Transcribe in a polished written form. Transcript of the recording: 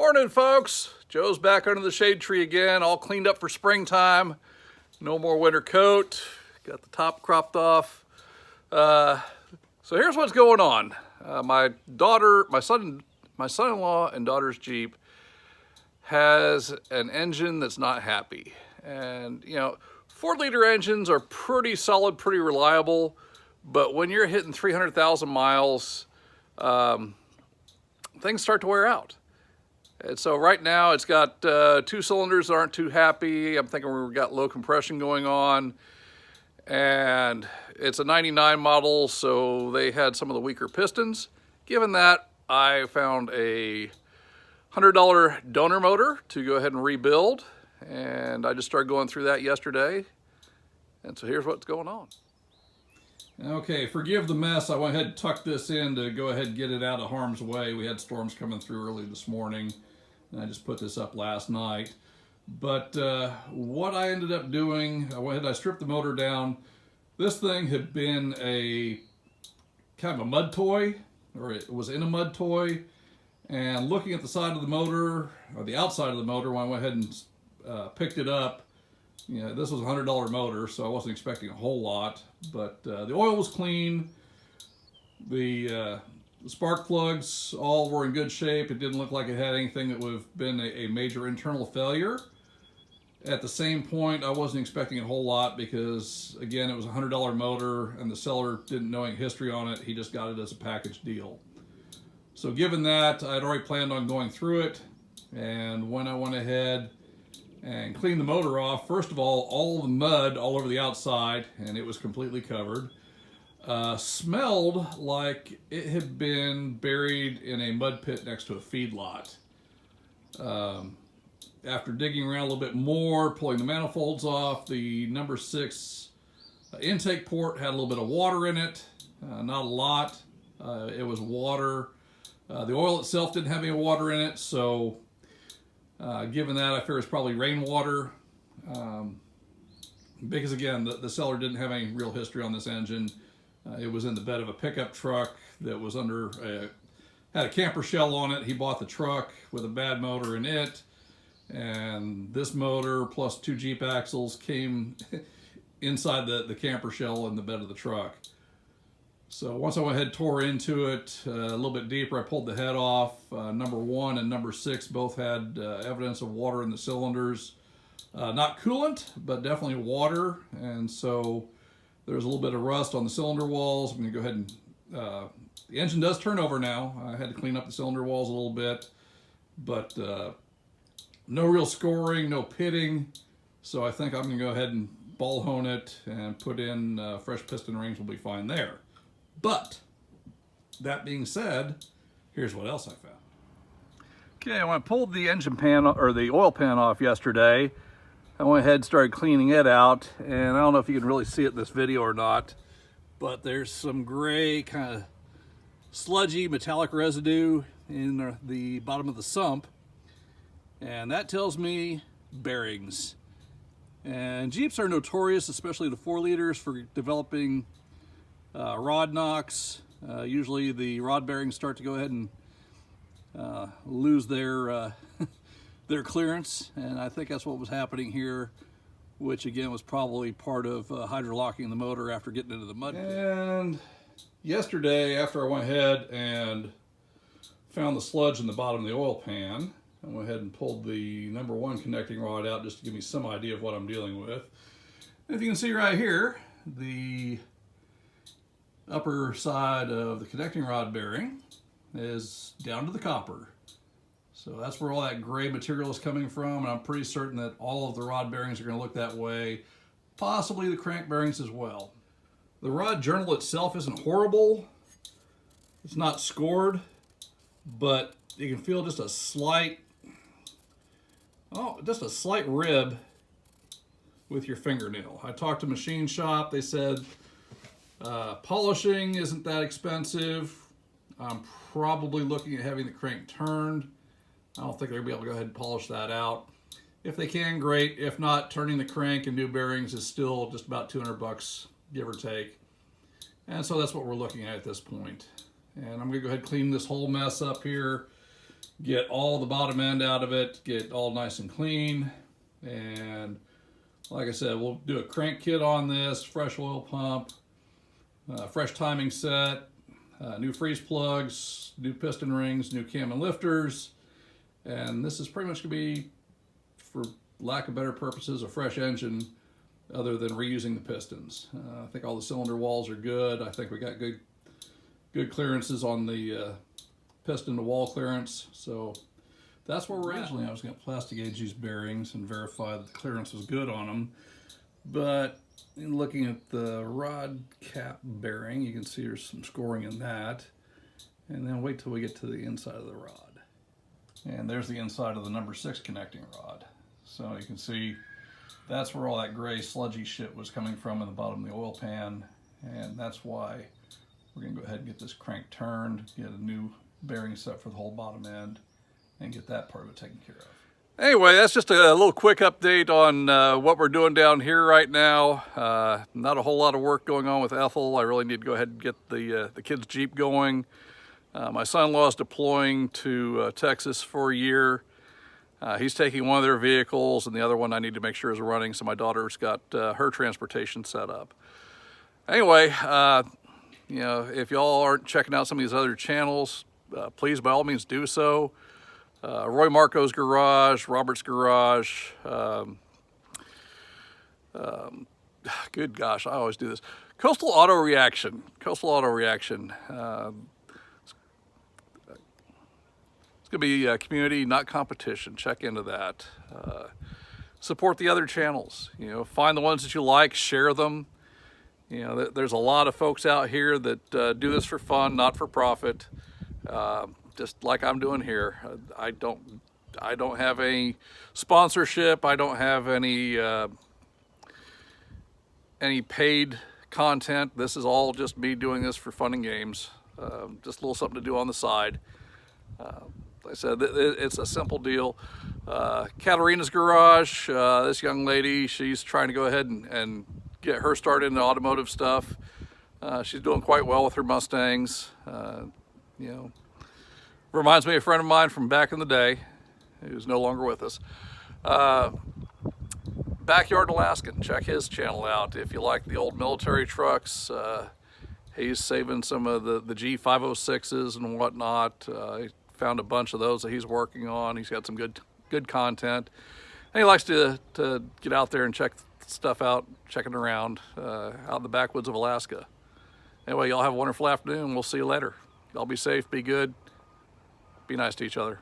Morning, folks. Joe's back under the shade tree again, all cleaned up for springtime. No more winter coat. Got the top cropped off. So here's what's going on. My son-in-law and daughter's Jeep has an engine that's not happy. And, you know, 4-liter engines are pretty solid, pretty reliable. But when you're hitting 300,000 miles, things start to wear out. And so right now it's got 2 cylinders that aren't too happy. I'm thinking we've got low compression going on. And it's a 99 model, so they had some of the weaker pistons. Given that, I found a $100 donor motor to go ahead and rebuild. And I just started going through that yesterday. And so here's what's going on. Okay, forgive the mess. I went ahead and tucked this in to go ahead and get it out of harm's way. We had storms coming through early this morning, and I just put this up last night. But what I ended up doing, I went ahead and I stripped the motor down. This thing had been a kind of a mud toy, or it was in a mud toy. And looking at the side of the motor, or the outside of the motor, when I went ahead and picked it up, you know, this was a $100 motor, so I wasn't expecting a whole lot. But the oil was clean. The spark plugs all were in good shape. It didn't look like it had anything that would have been a major internal failure. At the same point, I wasn't expecting a whole lot because, again, it was a $100 motor and the seller didn't know any history on it. He just got it as a package deal. So given that, I'd already planned on going through it. And when I went ahead and cleaned the motor off, first of all the mud all over the outside, and it was completely covered. Smelled like it had been buried in a mud pit next to a feedlot. After digging around a little bit more, pulling the manifolds off, the number 6 intake port had a little bit of water in it. Not a lot. It was water. The oil itself didn't have any water in it, so given that, I figure it's probably rainwater. Because again, the seller didn't have any real history on this engine. It was in the bed of a pickup truck that was had a camper shell on it. He bought the truck with a bad motor in it. And this motor plus 2 Jeep axles came inside the camper shell in the bed of the truck. So once I went ahead and tore into it a little bit deeper, I pulled the head off. Number 1 and number 6 both had evidence of water in the cylinders. Not coolant, but definitely water. And so there's a little bit of rust on the cylinder walls. I'm going to go ahead and... the engine does turn over now. I had to clean up the cylinder walls a little bit. But no real scoring, no pitting. So I think I'm going to go ahead and ball hone it and put in fresh piston rings. Will be fine there. But that being said, here's what else I found. Okay, when I pulled the engine pan or the oil pan off yesterday, I went ahead and started cleaning it out, and I don't know if you can really see it in this video or not, but there's some gray kind of sludgy metallic residue in the bottom of the sump, and that tells me bearings. And Jeeps are notorious, especially the 4-liters, for developing rod knocks. Usually the rod bearings start to go ahead and lose their their clearance, and I think that's what was happening here, which again was probably part of hydrolocking the motor after getting into the mud pit. And yesterday, after I went ahead and found the sludge in the bottom of the oil pan, I went ahead and pulled the number 1 connecting rod out just to give me some idea of what I'm dealing with. And if you can see right here, the upper side of the connecting rod bearing is down to the copper. So that's where all that gray material is coming from, and I'm pretty certain that all of the rod bearings are going to look that way, possibly the crank bearings as well. The rod journal itself isn't horrible. It's not scored, but you can feel just a slight rib with your fingernail. I talked to Machine Shop. They said polishing isn't that expensive. I'm probably looking at having the crank turned. I don't think they'll be able to go ahead and polish that out. If they can, great. If not, turning the crank and new bearings is still just about $200, give or take. And so that's what we're looking at this point. And I'm going to go ahead and clean this whole mess up here. get all the bottom end out of it, get all nice and clean. And like I said, we'll do a crank kit on this, fresh oil pump, fresh timing set, new freeze plugs, new piston rings, new cam and lifters. And this is pretty much going to be, for lack of better purposes, a fresh engine other than reusing the pistons. I think all the cylinder walls are good. I think we got good clearances on the piston to wall clearance. So that's where we're at. Originally I was going to plastic gauge these bearings and verify that the clearance was good on them. But in looking at the rod cap bearing, you can see there's some scoring in that. And then wait till we get to the inside of the rod. And there's the inside of the number 6 connecting rod. So you can see that's where all that gray sludgy shit was coming from in the bottom of the oil pan. And that's why we're going to go ahead and get this crank turned, get a new bearing set for the whole bottom end, and get that part of it taken care of. Anyway, that's just a little quick update on what we're doing down here right now. Not a whole lot of work going on with Ethel. I really need to go ahead and get the kids' Jeep going. My son-in-law is deploying to Texas for a year. He's taking one of their vehicles, and the other one I need to make sure is running, so my daughter's got her transportation set up. Anyway, you know, if y'all aren't checking out some of these other channels, please, by all means, do so. Roy Marco's Garage, Robert's Garage. Good gosh, I always do this. Coastal Auto Reaction. Coastal Auto Reaction. It's going to be a community, not competition. Check into that. Support the other channels. You know, find the ones that you like, share them. You know, there's a lot of folks out here that do this for fun, not for profit. Just like I'm doing here. I don't have any sponsorship. I don't have any paid content. This is all just me doing this for fun and games. Just a little something to do on the side. Like I said, it's a simple deal. Katarina's Garage, this young lady, she's trying to go ahead and get her started in the automotive stuff. She's doing quite well with her Mustangs. You know, reminds me of a friend of mine from back in the day, who's no longer with us. Backyard Alaskan, check his channel out if you like the old military trucks. He's saving some of the G506s and whatnot. He found a bunch of those that he's working on. He's got some good content. And he likes to get out there and check stuff out, checking around out in the backwoods of Alaska. Anyway, y'all have a wonderful afternoon. We'll see you later. Y'all be safe, be good, be nice to each other.